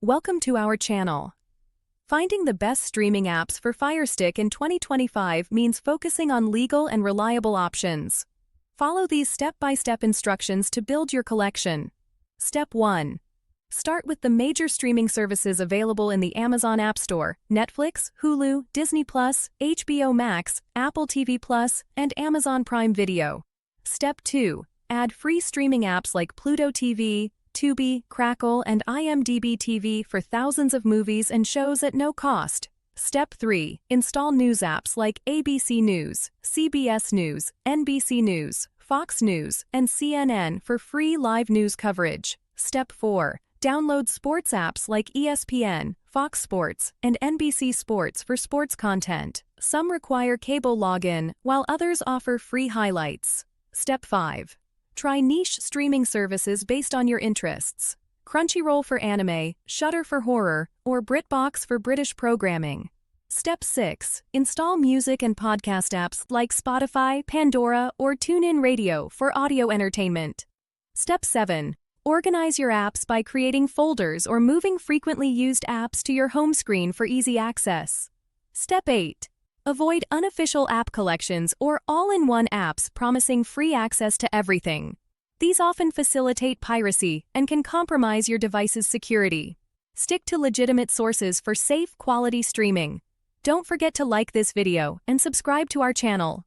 Welcome to our channel. Finding the best streaming apps for Firestick in 2025 means focusing on legal and reliable options. Follow these step-by-step instructions to build your collection. Step 1. Start with the major streaming services available in the Amazon App Store: Netflix, Hulu, Disney+, HBO Max, Apple TV+, and Amazon Prime Video. Step 2. Add free streaming apps like Pluto TV, Tubi, Crackle, and IMDb TV for thousands of movies and shows at no cost. Step 3. Install news apps like ABC News, CBS News, NBC News, Fox News, and CNN for free live news coverage. Step 4. Download sports apps like ESPN, Fox Sports, and NBC Sports for sports content. Some require cable login, while others offer free highlights. Step 5. Try niche streaming services based on your interests: Crunchyroll for anime, Shudder for horror, or BritBox for British programming. Step 6. Install music and podcast apps like Spotify, Pandora, or TuneIn Radio for audio entertainment. Step 7. Organize your apps by creating folders or moving frequently used apps to your home screen for easy access. Step 8. Avoid unofficial app collections or all-in-one apps promising free access to everything. These often facilitate piracy and can compromise your device's security. Stick to legitimate sources for safe, quality streaming. Don't forget to like this video and subscribe to our channel.